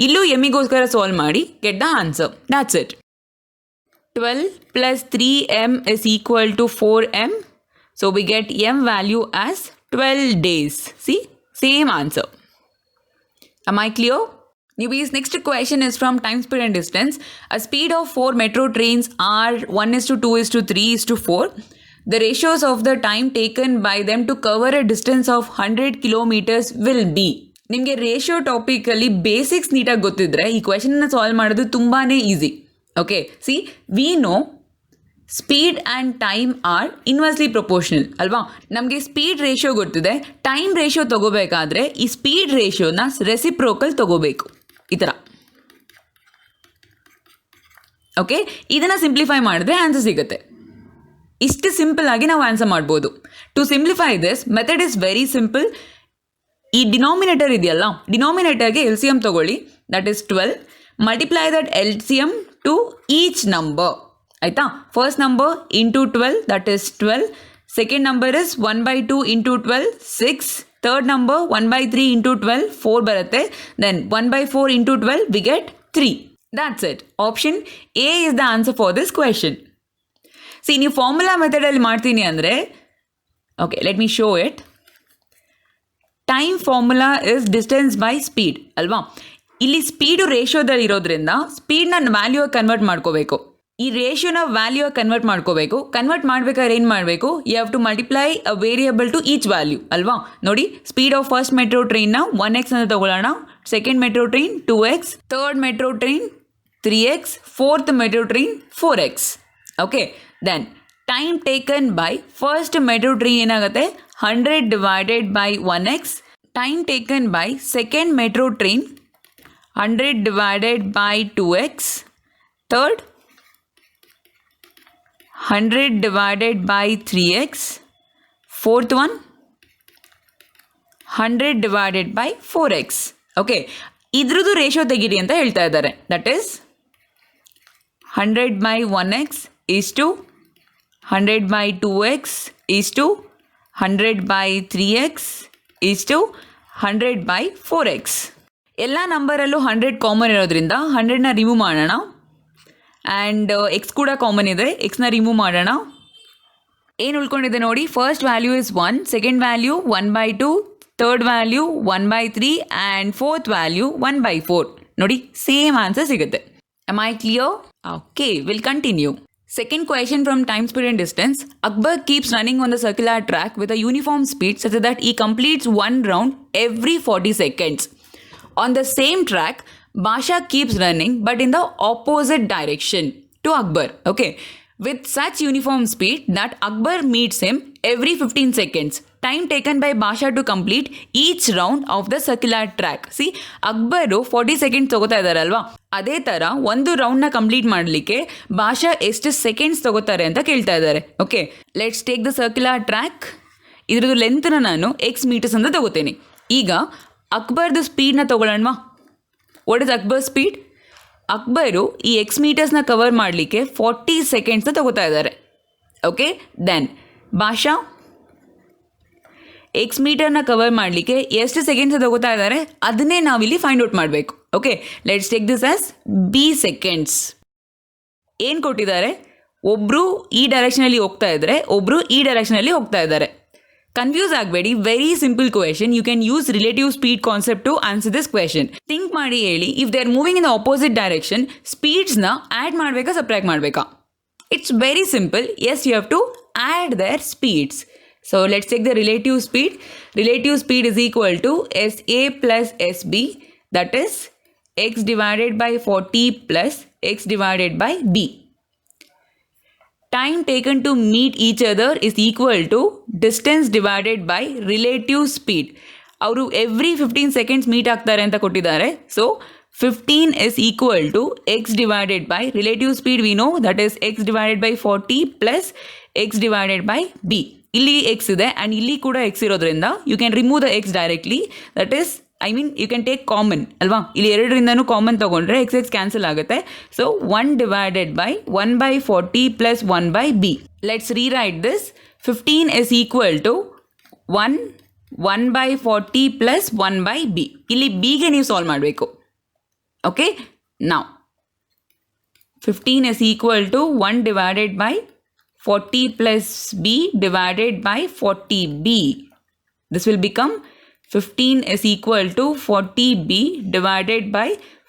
ಇಲ್ಲೂ ಎಮ್ಮಿಗೋಸ್ಕರ ಸಾಲ್ವ್ ಮಾಡಿ, get the answer. That's it. 12 + 3m is equal to 4m. So we get m value as 12 days. See, same answer. Am I clear? Newbies, next question is from time, speed and distance. A speed of 4 metro trains are 1:2:3:4. The ratios of the time taken by them to cover a distance of 100 kilometers will be. ನಿಮಗೆ ratio ಟಾಪಿಕಲ್ಲಿ basics ನೀಟಾಗಿ ಗೊತ್ತಿದ್ರೆ ಈ ಕ್ವೆಶನ್ನ solve ಮಾಡೋದು ತುಂಬಾ easy. Okay, see, we know speed and time are inversely proportional ಅಲ್ವಾ. ನಮಗೆ ಸ್ಪೀಡ್ ರೇಷಿಯೋ ಗೊತ್ತಿದೆ, ಟೈಮ್ ರೇಷಿಯೋ ತೊಗೋಬೇಕಾದ್ರೆ ಈ ಸ್ಪೀಡ್ ರೇಷಿಯೋನ ರೆಸಿಪ್ರೋಕಲ್ ತೊಗೋಬೇಕು, ಈ ಥರ. ಓಕೆ, ಇದನ್ನು ಸಿಂಪ್ಲಿಫೈ ಮಾಡಿದ್ರೆ ಆನ್ಸರ್ ಸಿಗುತ್ತೆ. ಇಷ್ಟು ಸಿಂಪಲ್ ಆಗಿ ನಾವು ಆನ್ಸರ್ ಮಾಡ್ಬೋದು. To simplify this method is very simple. ಈ ಡಿನಾಮಿನೇಟರ್ ಇದೆಯಲ್ಲ, ಡಿನಾಮಿನೇಟರ್ಗೆ ಎಲ್ ಸಿ ಎಮ್ ತೊಗೊಳ್ಳಿ, that is 12. Multiply that L C M to each number, ಆಯಿತಾ. First number into 12, that is 12. Second number is 1/2 into 12, 6. Third number 1/3 into 12, 4 ಬರುತ್ತೆ. Then 1/4 into 12, we get 3. That's it. Option A is the answer for this question. C, ನೀವು formula ಮೆಥಡಲ್ಲಿ ಮಾಡ್ತೀನಿ ಅಂದರೆ, okay, let me show it. Time formula is distance by speed ಅಲ್ವಾ. ಇಲ್ಲಿ speed ರೇಷಿಯೋದಲ್ಲಿ ಇರೋದ್ರಿಂದ ಸ್ಪೀಡ್ನ value convert ಮಾಡ್ಕೋಬೇಕು. ಈ ರೇಷಿಯೋನ ವ್ಯಾಲ್ಯೂ ಕನ್ವರ್ಟ್ ಮಾಡ್ಕೋಬೇಕು. ಕನ್ವರ್ಟ್ ಮಾಡ್ಬೇಕಾದ್ರೆ ಏನು ಮಾಡಬೇಕು, you have to multiply a variable to each value ಅಲ್ವಾ. ನೋಡಿ, ಸ್ಪೀಡ್ ಆಫ್ ಫಸ್ಟ್ ಮೆಟ್ರೋ ಟ್ರೈನ್ನ 1x ಅಂತ ತಗೊಳ್ಳೋಣ, second metro train 2x, third metro train 3x, fourth metro train 4x. Okay, then time taken by first metro train ಏನಾಗುತ್ತೆ, 100 divided by 1x. Time taken by second metro train 100 divided by 2x. Third, 100 divided by 3x. Fourth one, 100 divided by 4x. Okay, ಇದ್ರದ್ದು ratio ತೆಗೀರಿ ಅಂತ ಹೇಳ್ತಾ ಇದ್ದಾರೆ. That is 100 by 1x is to 100 by 2x is to 100 by 3x is to 100 by 4x. ಎಲ್ಲ ನಂಬರಲ್ಲೂ 100 common ಇರೋದ್ರಿಂದ 100ನ remove ಮಾಡೋಣ. And X ಕೂಡ common ಇದೆ, ಎಕ್ಸ್ನ ರಿಮೂವ್ ಮಾಡೋಣ. ಏನು ಉಳ್ಕೊಂಡಿದೆ ನೋಡಿ, first value is 1, second value 1/2, third value 1/3 and fourth value 1/4. ನೋಡಿ, ಸೇಮ್ ಆನ್ಸರ್ ಸಿಗುತ್ತೆ. Am I clear? Okay, we'll continue. Second question from time, speed and distance. Akbar keeps running on the circular track with a uniform speed such that he completes one round every 40 seconds. On the same track, Basha keeps running but in the opposite direction to Akbar. Okay, with such uniform speed that Akbar meets him every 15 seconds. Time taken by Basha to complete each round of the circular track. See, Akbar 40 seconds ತೊಗೋತಾ ಇದ್ದಾರಲ್ವಾ, ಅದೇ ಥರ ಒಂದು ರೌಂಡ್ನ complete ಮಾಡಲಿಕ್ಕೆ ಭಾಷಾ ಎಷ್ಟು seconds ತೊಗೋತಾರೆ ಅಂತ ಕೇಳ್ತಾ ಇದ್ದಾರೆ. Okay, let's take the circular track. ಇದ್ರದ್ದು ಲೆಂತ್ನ ನಾನು x ಮೀಟರ್ಸ್ ಅಂತ ತೊಗೋತೀನಿ. ಈಗ ಅಕ್ಬರ್ದು ಸ್ಪೀಡ್ನ ತೊಗೊಳ್ಳೋಣವಾ. What is Akbar speed? Akbar ಈ x ಮೀಟರ್ಸ್ನ ಕವರ್ ಮಾಡಲಿಕ್ಕೆ 40 secondsನ ತೊಗೋತಾ ಇದ್ದಾರೆ. ಓಕೆ, ದೆನ್ ಭಾಷಾ ಎಕ್ಸ್ ಮೀಟರ್ನ ಕವರ್ ಮಾಡಲಿಕ್ಕೆ ಎಷ್ಟು ಸೆಕೆಂಡ್ಸ್ ತಗೋತಾ ಇದ್ದಾರೆ ಅದನ್ನೇ ನಾವಿಲ್ಲಿ ಫೈಂಡ್ ಔಟ್ ಮಾಡಬೇಕು. Okay, let's take this as B seconds. ಏನು ಕೊಟ್ಟಿದ್ದಾರೆ, ಒಬ್ಬರು ಈ ಡೈರೆಕ್ಷನಲ್ಲಿ ಹೋಗ್ತಾ ಇದ್ದಾರೆ, ಒಬ್ಬರು ಈ ಡೈರೆಕ್ಷನಲ್ಲಿ ಹೋಗ್ತಾ ಇದ್ದಾರೆ. ಕನ್ಫ್ಯೂಸ್ ಆಗಬೇಡಿ, very simple question. You can use relative speed concept to answer this question. Think ಮಾಡಿ ಹೇಳಿ, if they are moving in the opposite direction, ಸ್ಪೀಡ್ಸ್ನ ಆ್ಯಡ್ ಮಾಡಬೇಕಾ ಸಪ್ರಾಕ್ಟ್ ಮಾಡಬೇಕಾ? It's very simple. Yes, you have to add their speeds. So let's take the relative speed. Relative speed is equal to SA plus SB, that is x divided by 40 plus x divided by b. Time taken to meet each other is equal to distance divided by relative speed. ಅವರು every 15 seconds meet ಆಗ್ತಾರೆ ಅಂತ ಕೊಟ್ಟಿದ್ದಾರೆ. So 15 is equal to x divided by relative speed we know that is x divided by 40 plus x divided by b. ಇಲ್ಲಿ x ಇದೆ and ಇಲ್ಲಿ ಕೂಡ x ಇರೋದ್ರಿಂದ you can remove the x directly, that is you can take common ಅಲ್ವಾ. ಇಲ್ಲಿ ಎರಡರಿಂದನೂ common ತಗೊಂಡ್ರೆ x cancel ಆಗುತ್ತೆ. So 1 divided by 1 by 40 plus 1 by b. Let's rewrite this. 15 is equal to 1 by 40 plus 1 by b. ಇಲ್ಲಿ bಗೆ ನೀವು solve ಮಾಡಬೇಕು. Okay, now 15 is equal to 1 divided by 40 plus b divided by 40b. This will become 15 is equal to 40b divided by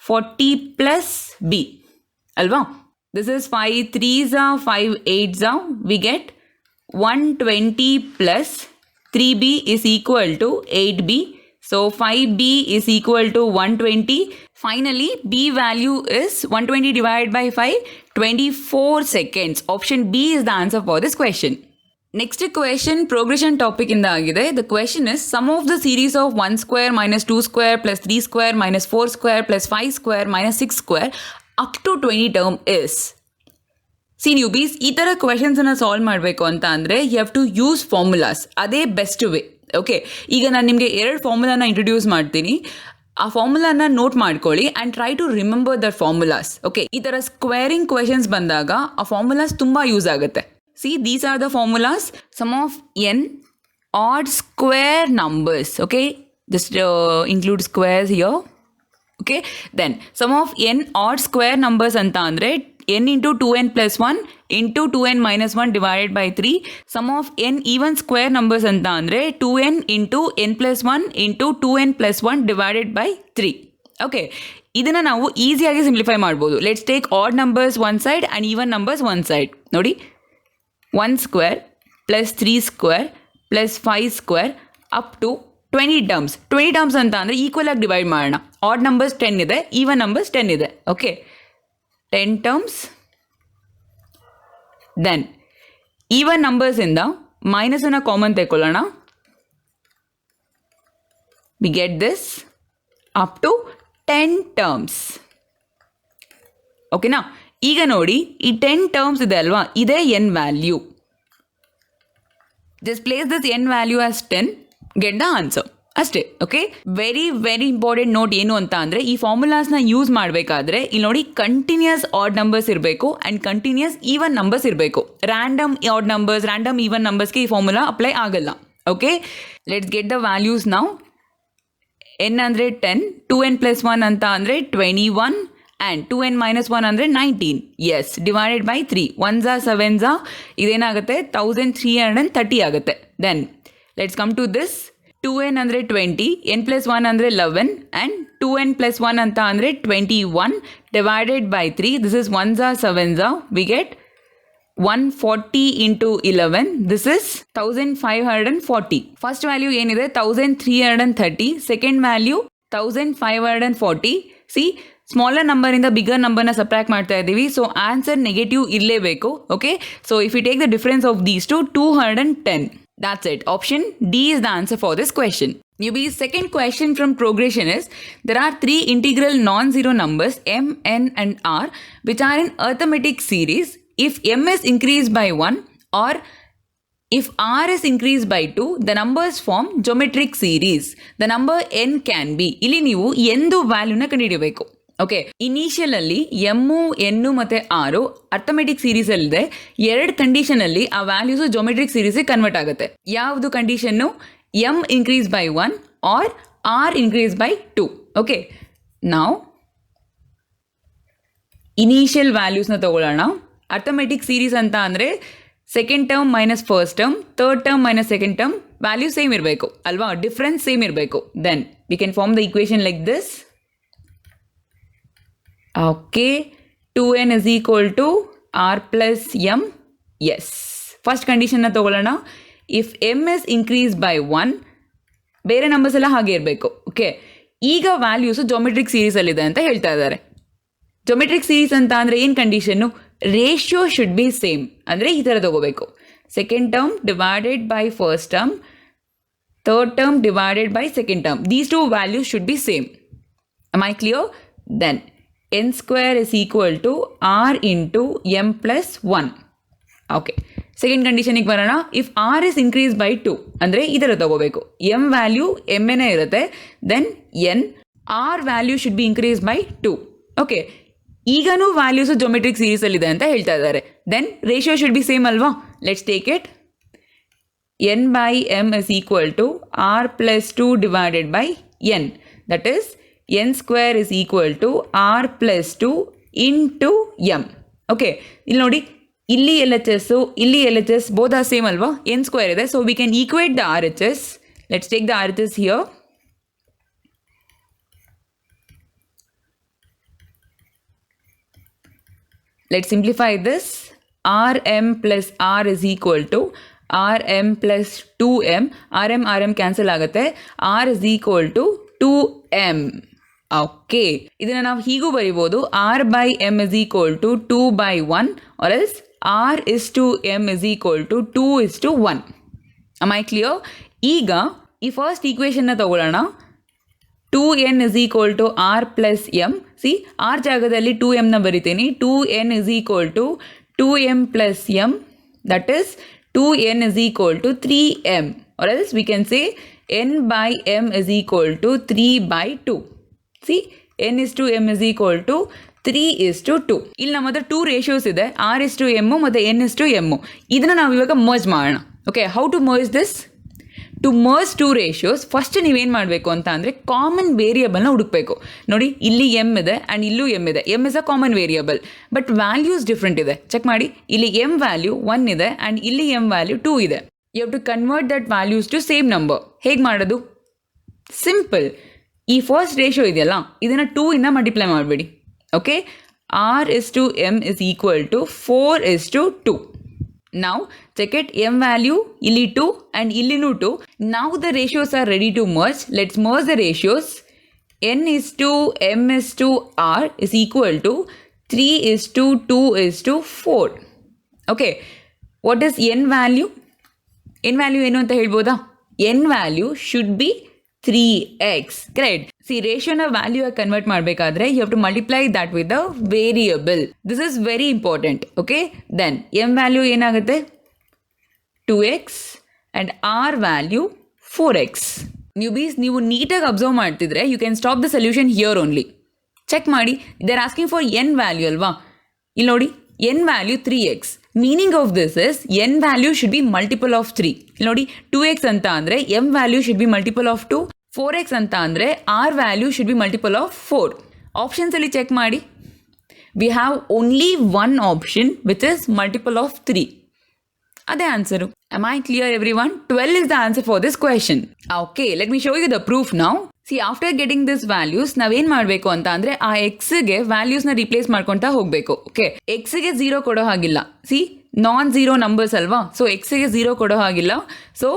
40 plus b. Alva? This is 5 3s are 5 8s are. We get 120 plus 3b is equal to 8b. So 5b is equal to 120. Finally, b value is 120 divided by 5, 24 seconds. Option B is the answer for this question. Next question, progression topic in the agide. The question is, sum of the series of 1 square minus 2 square plus 3 square minus 4 square plus 5 square minus 6 square up to 20 term is. See newbies, ಈ ಥರ ಕ್ವೆಶನ್ಸನ್ನು solve ಮಾಡಬೇಕು ಅಂತ ಅಂದರೆ you have to use formulas. ಅದೇ best way. Okay, ಈಗ ನಾನು ನಿಮಗೆ 2 ಫಾರ್ಮುಲಾನ ಇಂಟ್ರೊಡ್ಯೂಸ್ ಮಾಡ್ತೀನಿ. ಆ ಫಾರ್ಮುಲಾನ ನೋಟ್ ಮಾಡ್ಕೊಳ್ಳಿ and try to remember that formulas. Okay, ಈ ಥರ ಸ್ಕ್ವೇರಿಂಗ್ ಕ್ವೆಶನ್ಸ್ ಬಂದಾಗ ಆ ಫಾರ್ಮುಲಾಸ್ ತುಂಬ ಯೂಸ್ ಆಗುತ್ತೆ. See these are the formulas. Sum of N odd square numbers. Okay, just include squares here. Okay, then sum of N odd square numbers ಅಂತ ಅಂದರೆ n into 2n plus 1 into 2n minus 1 divided by 3. Sum of n even square numbers ಅಂತ ಅಂದರೆ 2n into n plus 1 into 2n plus 1 divided by 3. Okay, ಇದನ್ನು ನಾವು ಈಸಿಯಾಗಿ simplify ಮಾಡ್ಬೋದು. Let's take odd numbers one side and even numbers one side. ನೋಡಿ, 1 square plus 3 square plus 5 square up to 20 terms. 20 terms ಅಂತ ಅಂದರೆ equal ಆಗಿ divide ಮಾಡೋಣ. Add numbers 10 ಇದೆ, ಈವನ್ ನಂಬರ್ಸ್ 10 ಇದೆ. Okay, 10 terms. Then even numbers ಇಂದ minus ಅನ್ನ common ತೆಕ್ಕೊಳ್ಳೋಣ. we get this up to 10 terms. ಓಕೆನಾ? ಈಗ ನೋಡಿ, ಈ 10 terms ಇದೆ ಅಲ್ವಾ, ಇದೇ n value. just place this n value as 10, get the answer. ಅಷ್ಟೇ. Okay, very very important note ಏನು ಅಂತ ಅಂದರೆ ಈ ಫಾರ್ಮುಲಾಸ್ನ ಯೂಸ್ ಮಾಡಬೇಕಾದ್ರೆ ಇಲ್ಲಿ ನೋಡಿ ಕಂಟಿನ್ಯೂಸ್ ಆಡ್ ನಂಬರ್ಸ್ ಇರಬೇಕು ಆ್ಯಂಡ್ ಕಂಟಿನ್ಯೂಸ್ ಈವನ್ ನಂಬರ್ಸ್ ಇರಬೇಕು. Random odd numbers, random even ನಂಬರ್ಸ್ಗೆ ಈ ಫಾರ್ಮುಲಾ ಅಪ್ಲೈ ಆಗಲ್ಲ. Okay, let's get the values ನಾವು. ಎನ್ ಅಂದರೆ 10, 2n plus 1 ಅಂತ ಅಂದರೆ 21 ಆ್ಯಂಡ್ 2n minus 1 ಅಂದರೆ 19. Yes, divided by 3. 1s are 7s are ಇದೇನಾಗುತ್ತೆ 1330 ಆಗುತ್ತೆ. Then let's come to this. 2n ಅಂದರೆ 20, n plus 1 ಅಂದರೆ 11 ಆ್ಯಂಡ್ 2n plus 1 ಅಂತ ಅಂದರೆ 21 divided by 3. This is 1s are 7s are. We get 140 into 11. This is 1540. First value ಏನಿದೆ 1330, second value 1540. See, smaller ನಂಬರಿಂದ bigger ನಂಬರ್ನ subtract ಮಾಡ್ತಾ ಇದ್ದೀವಿ. So answer negative ಇರಲೇಬೇಕು. Okay, so if you take the difference of these two 210. That's it. Option D is the answer for this question. Newbies, second question from progression is, there are 3 integral non-zero numbers m, n and r which are in arithmetic series. If m is increased by 1 or if r is increased by 2, the numbers form geometric series. The number n can be. ಇಲ್ಲಿ ನೀವು ಎಂದು ವ್ಯಾಲ್ಯೂನ ಕಂಡುಹಿಡಿಯಬೇಕು. Okay, ಇನಿಷಿಯಲಲ್ಲಿ M ಎನ್ನು ಮತ್ತು ಆರು arithmetic ಸೀರೀಸಲ್ಲಿದೆ. 2 ಕಂಡೀಷನಲ್ಲಿ ಆ values ಜೋಮೆಟ್ರಿಕ್ ಸೀರೀಸಿಗೆ convert ಆಗುತ್ತೆ. ಯಾವುದು condition? M increase by 1 r r increase by 2. Okay, ನಾವು ಇನಿಷಿಯಲ್ ವ್ಯಾಲ್ಯೂಸ್ನ ತಗೊಳ್ಳೋಣ. ಅರ್ಥಮೆಟಿಕ್ ಸೀರೀಸ್ ಅಂತ ಅಂದರೆ second term minus first term, third term minus second term, value same ಇರಬೇಕು ಅಲ್ವಾ, ಡಿಫ್ರೆನ್ಸ್ ಸೇಮ್ ಇರಬೇಕು. Then we can form the equation like this. Okay, 2n is equal to r plus m. Yes. First ಕಂಡೀಷನ್ನ ತಗೊಳ್ಳೋಣ. If m is increase by 1, ಬೇರೆ numbers ಎಲ್ಲ ಹಾಗೆ ಇರಬೇಕು. Okay, ಈಗ ವ್ಯಾಲ್ಯೂಸು ಜೋಮೆಟ್ರಿಕ್ ಸೀರೀಸಲ್ಲಿದೆ ಅಂತ ಹೇಳ್ತಾ ಇದ್ದಾರೆ. ಜೋಮೆಟ್ರಿಕ್ ಸೀರೀಸ್ ಅಂತ ಅಂದರೆ ಏನು condition? Ratio should be same. ಅಂದರೆ ಈ ಥರ ತಗೋಬೇಕು. Second term divided by first term, third term divided by second term. These 2 values should be same. Am I clear? then n square is equal to r into m plus 1. Okay, second ಕಂಡೀಷನಿಗೆ ಬರೋಣ. If r is increase by 2 ಅಂದರೆ ಈ ಥರ ತಗೋಬೇಕು. M value m ಎನೇ ಇರುತ್ತೆ, then n r value should be increase by 2. Okay, ಈಗನೂ values geometric ಸೀರೀಸಲ್ಲಿದೆ ಅಂತ ಹೇಳ್ತಾ ಇದ್ದಾರೆ. Then ratio should be same ಅಲ್ವಾ? Let's take it. n by m is equal to r plus 2 divided by n. That is n square is equal to r plus 2 into m. Okay, ಇಲ್ಲಿ ನೋಡಿ, ಇಲ್ಲಿ L H S ಇಲ್ಲಿ L H S both are same ಅಲ್ವಾ? n square ಇದೆ, so we can equate the R H S. Let's take the R H S here. Let's simplify this. Rm plus r is equal to Rm plus 2m. Rm cancel ಆಗುತ್ತೆ. R is equal to 2m. Okay, ಇದನ್ನು ನಾವು ಹೀಗೂ ಬರಿಬೋದು. R by m is equal to 2 by 1 or else R is to m is equal to 2 is to 1. Am I clear? ಈಗ ಈ first ಈಕ್ವೇಷನ್ನ ತಗೊಳ್ಳೋಣ. 2n is equal to r plus m. C, r ಜಾಗದಲ್ಲಿ 2mನ ಬರಿತೀನಿ. 2n is equal to 2m plus m. That is 2n is equal to 3m. Or else we can say n by m is equal to 3 by 2. See, n is to m is equal to 3 is to 2. ಇಲ್ಲಿ ನಮ್ಮ ಹತ್ರ 2 ratios ಇದೆ, r is to m ಮತ್ತು n is to m. ಇದನ್ನು ನಾವು ಇವಾಗ merge ಮಾಡೋಣ. Okay, how to merge this? To merge 2 ratios first ನೀವೇನು ಮಾಡಬೇಕು ಅಂತ ಅಂದರೆ ಕಾಮನ್ ವೇರಿಯಬಲ್ನ ಹುಡುಕಬೇಕು. ನೋಡಿ, ಇಲ್ಲಿ ಎಮ್ ಇದೆ ಆ್ಯಂಡ್ ಇಲ್ಲೂ ಎಮ್ ಇದೆ. M is a common variable, but values different ಇದೆ. ಚೆಕ್ ಮಾಡಿ, ಇಲ್ಲಿ ಎಮ್ ವ್ಯಾಲ್ಯೂ 1 ಇದೆ ಆ್ಯಂಡ್ ಇಲ್ಲಿ ಎಮ್ ವ್ಯಾಲ್ಯೂ 2 ಇದೆ. You have to convert that values to same number. ಹೇಗೆ ಮಾಡೋದು? ಸಿಂಪಲ್. ಈ ಫಸ್ಟ್ ರೇಷಿಯೋ ಇದೆಯಲ್ಲ, ಇದನ್ನು 2 ಇಂದ ಮಲ್ಟಿಪ್ಲೈ ಮಾಡಬೇಡಿ. Okay, r is to m is equal to 4 is to 2. Now check it, m value ಇಲ್ಲಿ 2 and ಇಲ್ಲಿನೂ 2. Now the ratios are ready to merge. Let's merge the ratios. n is to m is to r is equal to 3 is to 2 is to 4. Okay, what is n value? n value ಏನು ಅಂತ ಹೇಳ್ಬೋದಾ? n value should be 3x. Correct. See, ರೇಷಿಯೋನ value convert ಮಾಡಬೇಕಾದ್ರೆ you have to multiply that with the variable. This is very important. Okay, then m value ಏನಾಗುತ್ತೆ? 2x and R value 4x. ನ್ಯೂಬೀಸ್, ನೀವು ನೀಟಾಗಿ observe ಮಾಡ್ತಿದ್ರೆ you can stop the solution here only. Check ಮಾಡಿ, they are asking for n value ಅಲ್ವಾ? ಇಲ್ಲಿ ನೋಡಿ, n value 3x. Meaning of this is n value should be multiple of 3. ಇಲ್ಲಿ ನೋಡಿ, 2x ಅಂತ ಅಂದರೆ m value should be multiple of 2. 4x ಅಂತ ಅಂದರೆ r value should be multiple of 4. ಆಪ್ಷನ್ಸಲ್ಲಿ ಚೆಕ್ ಮಾಡಿ, we have only one option which is multiple of 3. ಅದೇ answer. Am I clear everyone? 12 is the answer for this question. Okay, let me show you the proof now. See, after getting this values, ನಾವೇನು ಮಾಡಬೇಕು ಅಂತ ಅಂದರೆ ಆ ಎಕ್ಸ್ಗೆ ವ್ಯಾಲ್ಯೂಸ್ನ replace ಮಾಡ್ಕೊತಾ ಹೋಗಬೇಕು. Okay, ಎಕ್ಸ್ಗೆ 0 ಕೊಡೋ ಹಾಗಿಲ್ಲ. ಸಿ, ನಾನ್ ಝೀರೋ ನಂಬರ್ಸ್ ಅಲ್ವಾ? ಸೊ ಎಕ್ಸ್ಗೆ 0 ಕೊಡೋ ಹಾಗಿಲ್ಲ. ಸೊ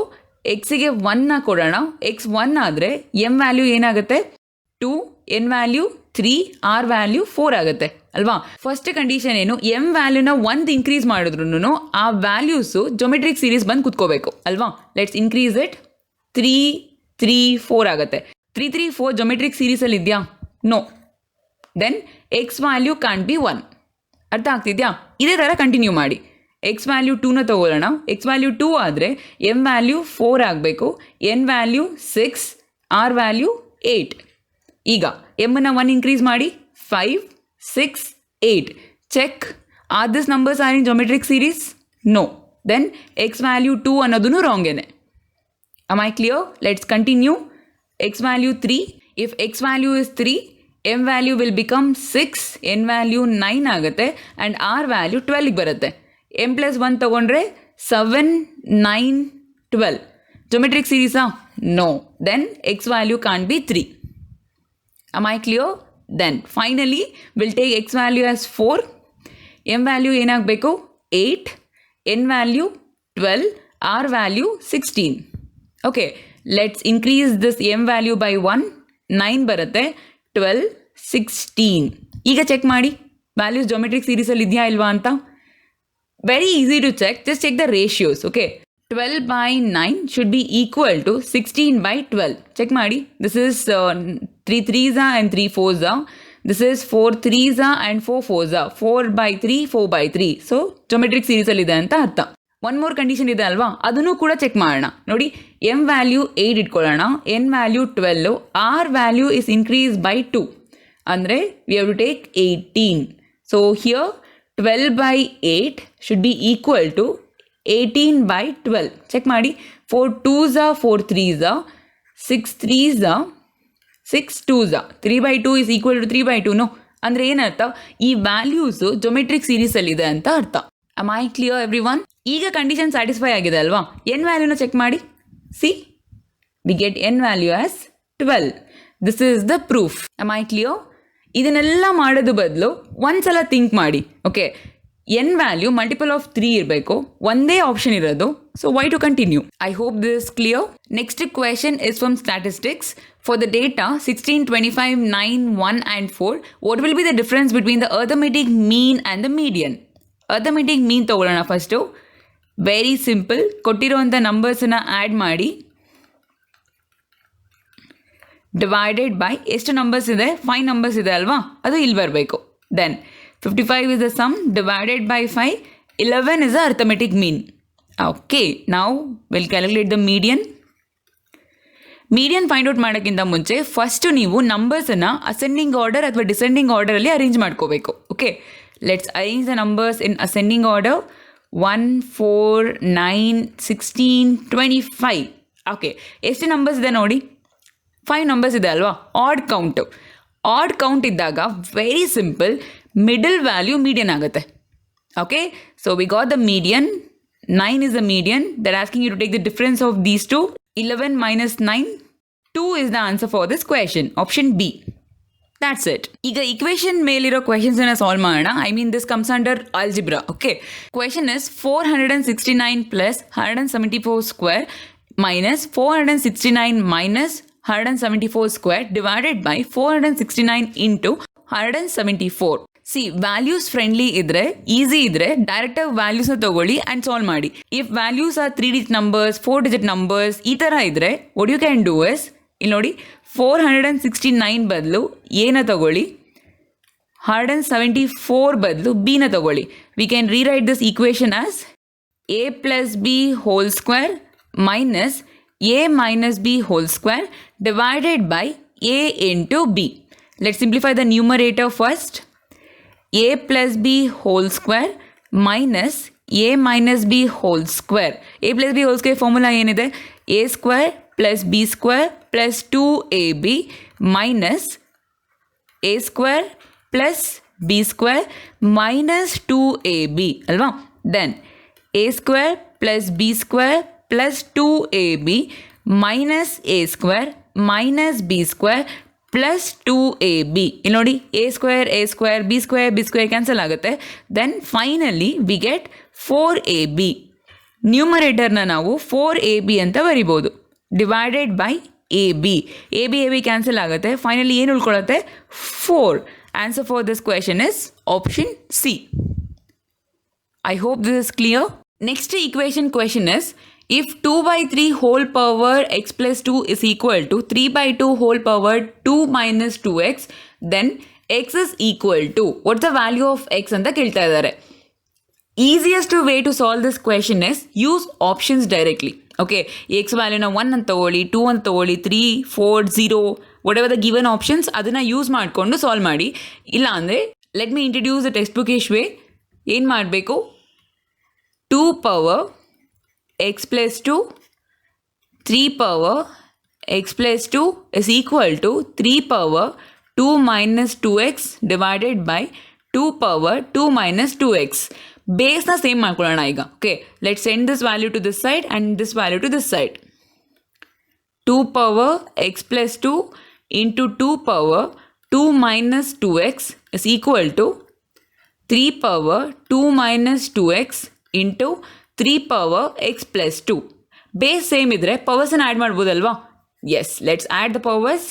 ಎಕ್ಸ್ಗೆ 1ನ ಕೊಡೋಣ. ಎಕ್ಸ್ 1 ಆದರೆ ಎಮ್ ವ್ಯಾಲ್ಯೂ ಏನಾಗುತ್ತೆ? 2, ಎನ್ ವ್ಯಾಲ್ಯೂ 3, ಆರ್ ವ್ಯಾಲ್ಯೂ 4 ಆಗುತ್ತೆ ಅಲ್ವಾ? ಫಸ್ಟ್ ಕಂಡೀಷನ್ ಏನು? ಎಮ್ ವ್ಯಾಲ್ಯೂನ 1 ಇನ್ಕ್ರೀಸ್ ಮಾಡಿದ್ರು ಆ ವ್ಯಾಲ್ಯೂಸು ಜೊಮೆಟ್ರಿಕ್ ಸೀರೀಸ್ ಬಂದು ಕುತ್ಕೋಬೇಕು ಅಲ್ವಾ? Let's increase it. 3, 3, 4 ಆಗುತ್ತೆ. 3, 3, 4 ಜೊಮೆಟ್ರಿಕ್ ಸೀರೀಸಲ್ಲಿ ಇದೆಯಾ? No. Then X value can be 1. ಅರ್ಥ ಆಗ್ತಿದ್ಯಾ? ಇದೇ ಥರ ಕಂಟಿನ್ಯೂ ಮಾಡಿ. ಎಕ್ಸ್ ವ್ಯಾಲ್ಯೂ 2ನ ತೊಗೊಳ್ಳೋಣ. ಎಕ್ಸ್ ವ್ಯಾಲ್ಯೂ 2 ಆದರೆ ಎಮ್ ವ್ಯಾಲ್ಯೂ 4 ಆಗಬೇಕು, ಎನ್ ವ್ಯಾಲ್ಯೂ 6, ಆರ್ ವ್ಯಾಲ್ಯೂ 8. ಈಗ ಎಮ್ಮನ್ನು 1 ಇನ್ಕ್ರೀಸ್ ಮಾಡಿ. 5, 6, 8. Check, are this numbers are in geometric series? No. Then X value 2 ಅನ್ನೋದೂ ರಾಂಗೇನೆ. Am I clear? Let's continue. X value 3. If x value is 3, m value will become 6, n value 9 ಆಗುತ್ತೆ and r value 12 ಬರುತ್ತೆ. m plus 1 ತಗೊಂಡ್ರೆ 7, 9, 12. Geometric series? No. Then x value can't be 3. Am I clear? Then finally we'll take x value as 4. m value ಏನಾಗಬೇಕು? 8, n value 12, r value 16. Okay, let's increase this m value by 1. 9 ಬರುತ್ತೆ, 12, 16. ಈಗ check ಮಾಡಿ values geometric ಸೀರೀಸಲ್ಲಿ ಇದೆಯಾ ಇಲ್ವಾ ಅಂತ. Very easy to check. Just check the ratios. Okay, 12 by 9 should be equal to 16 by 12. Check ಮಾಡಿ. This is 3 3s and 3 4s. This is 4 3s and 4 4s, 4/3 4/3. So geometric ಸೀರೀಸಲ್ಲಿದೆ ಅಂತ ಅರ್ಥ. One more condition ಇದೆ ಅಲ್ವಾ, ಅದನ್ನು ಕೂಡ check ಮಾಡೋಣ. ನೋಡಿ, ಎಮ್ ವ್ಯಾಲ್ಯೂ 8 ಇಟ್ಕೊಳ್ಳೋಣ, N value 12, R value is increase by 2, ಅಂದರೆ we have to take 18. So here 12/8 should be equal to 18/12. Check ಮಾಡಿ, 4 2s 4 3s, 6 3s 6 2s, 3/2 is equal to 3/2. No ಅಂದರೆ ಏನರ್ಥ, ಈ ವ್ಯಾಲ್ಯೂಸು ಜೊಮೆಟ್ರಿಕ್ ಸೀರೀಸಲ್ಲಿದೆ ಅಂತ ಅರ್ಥ. am I clear everyone? ಈಗ condition satisfy ಆಗಿದೆ ಅಲ್ವಾ? ಎನ್ ವ್ಯಾಲ್ಯೂನ ಚೆಕ್ ಮಾಡಿ. See, we get N value as 12. This is the proof. am I clear? ಇದನ್ನೆಲ್ಲ ಮಾಡೋದು ಬದಲು ಒಂದ್ಸಲ ಥಿಂಕ್ ಮಾಡಿ. Okay, N value multiple of 3 ಇರಬೇಕು, ಒಂದೇ ಆಪ್ಷನ್ ಇರೋದು. So why to continue? I hope this clear. Next question is from statistics. For the data 16, 25, 9, 1 and 4, what will be the difference between the arithmetic mean and the median? Arithmetic mean ತಗೊಳ್ಳೋಣ first. Very simple, ಕೊಟ್ಟಿರೋಂಥ ನಂಬರ್ಸನ್ನು add ಮಾಡಿ divided by ಎಷ್ಟು numbers ಇದೆ, 5 numbers ಇದೆ ಅಲ್ವಾ, ಅದು ಇಲ್ಲಿ ಬರಬೇಕು. Then 55 is the sum divided by 5, 11 is the arithmetic mean. Okay, now we'll calculate the median. Median find out ಮಾಡೋಕ್ಕಿಂತ ಮುಂಚೆ ಫಸ್ಟು ನೀವು ನಂಬರ್ಸನ್ನು ಅಸೆಂಡಿಂಗ್ ಆರ್ಡರ್ ಅಥವಾ ಡಿಸೆಂಡಿಂಗ್ ಆರ್ಡರಲ್ಲಿ ಅರೇಂಜ್ ಮಾಡ್ಕೋಬೇಕು. Okay, let's arrange the numbers in ascending order. 1 4 9 16 25. Okay, ಎಷ್ಟು numbers ಇದೆ ನೋಡಿ, 5 ನಂಬರ್ಸ್ ಇದೆ ಅಲ್ವಾ. ಆಡ್ ಕೌಂಟು, ಆಡ್ ಕೌಂಟ್ ಇದ್ದಾಗ very simple, middle value median ಆಗುತ್ತೆ. Okay, so we got the median. 9 is the median. They're asking you to take the difference of these two. 11 minus 9, 2 is the answer for this question. Option B. That's it. ಈಗ equation ಮೇಲಿರೋ questions ಅನ್ನ solve ಮಾಡೋಣ. I mean this comes under algebra. Okay. Question is 469 plus 174 square minus 469 minus 174 square divided by 469 into 174. See, values friendly ಇದ್ರೆ, easy ಇದ್ರೆ ಡೈರೆಕ್ಟಾಗಿ ವ್ಯಾಲ್ಯೂಸ್ನ ತಗೊಳ್ಳಿ and solve ಮಾಡಿ. If values are 3 digit numbers, 4 digit numbers ಈ ಥರ ಇದ್ದರೆ what you can do is, ಇಲ್ಲಿ ನೋಡಿ 469 ಬದಲು ಎನ ತಗೊಳ್ಳಿ, 174 ಬದಲು ಬಿನ ತಗೊಳ್ಳಿ. V can rewrite this equation as a plus B whole square minus a minus B whole square divided by a into B. Let simplify the numerator first. a plus b whole square minus a minus b whole square. a plus b whole square formula ಏನಿದೆ, a square plus b square plus 2ab minus a square plus b square minus 2ab ಅಲ್ವಾ. Then a square plus b square plus 2ab minus a square minus b square plus 2ab. ಇಲ್ಲಿ ನೋಡಿ, a square b square cancel ಆಗುತ್ತೆ. Then finally we get 4ab. ನ್ಯೂಮರೇಟರ್ನ ನಾವು 4ab ಅಂತ ಬರಿಬೋದು, divided by ab. ab cancel ಆಗುತ್ತೆ. Finally ಏನು ಉಳ್ಕೊಳ್ಳುತ್ತೆ, 4. Answer for this question is option c. I hope this is clear. Next equation question is, if 2/3 whole power x plus 2 is equal to 3/2 whole power 2 minus 2x, then x is equal to, what's the value of x ಅಂತ ಕೇಳ್ತಾ ಇದ್ದಾರೆ. Easiest way to solve this question is use options directly. Okay, x ವ್ಯಾಲ್ಯೂನ 1 ಅಂತ ತಗೊಳ್ಳಿ, 2 ಅಂತ ತಗೊಳ್ಳಿ, 3 4 0 whatever the given options ಅದನ್ನು use ಮಾಡಿಕೊಂಡು ಸಾಲ್ವ್ ಮಾಡಿ. ಇಲ್ಲ ಅಂದರೆ let me introduce the textbook way. ಏನು ಮಾಡಬೇಕು, 2 power x plus 2, 3 power x plus 2 is equal to 3 power 2 minus 2x divided by 2 power 2 minus 2x. ಬೇಸ್ನ same ಮಾಡ್ಕೊಳ್ಳೋಣ ಈಗ. Okay, let's send this value to this side and this value to this side. 2 power x plus 2 into 2 power 2 minus 2x is equal to 3 power 2 minus 2x into 3 power x plus 2. Base same ಇದ್ರೆ ಪವರ್ಸನ್ನು add ಮಾಡ್ಬೋದಲ್ವಾ. Yes, let's add the powers.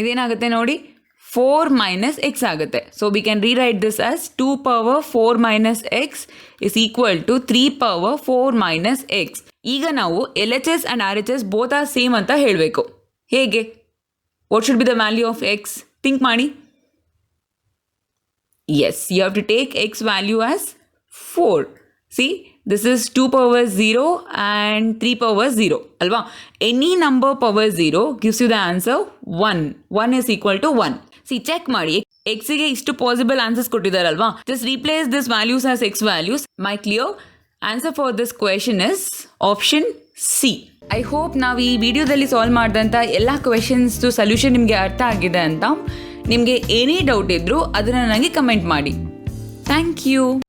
ಇದೇನಾಗುತ್ತೆ ನೋಡಿ, 4 minus x ಆಗುತ್ತೆ. So we can rewrite this as 2 power 4 minus x is equal to 3 power 4 minus x. ಈಗ ನಾವು LHS and RHS both are same ಅಂತ ಹೇಳಬೇಕು. ಹೇಗೆ? What should be the value of X? Think ಮಾಡಿ. Yes, you have to take x value as 4. See, this is 2 power 0 and 3 power 0. Alva? Any number power 0 gives you the answer 1. 1 is equal to 1. See, check ಮಾಡಿ. x ಗೆ ಇಷ್ಟು possible answers ಕೊಟ್ಟಿದ್ದಾರಲ್ವಾ? Just replace this values as x values. My clear? Answer for this question is option C. I hope ನಾವು ಈ ವಿಡಿಯೋದಲ್ಲಿ solve ಮಾಡಿದಂಥ ಎಲ್ಲ ಕ್ವೆಶನ್ಸ್ದು solution ನಿಮಗೆ ಅರ್ಥ ಆಗಿದೆ ಅಂತ. ನಿಮಗೆ ಏನೇ ಡೌಟ್ ಇದ್ದರೂ ಅದನ್ನು ನನಗೆ ಕಮೆಂಟ್ ಮಾಡಿ. Thank you.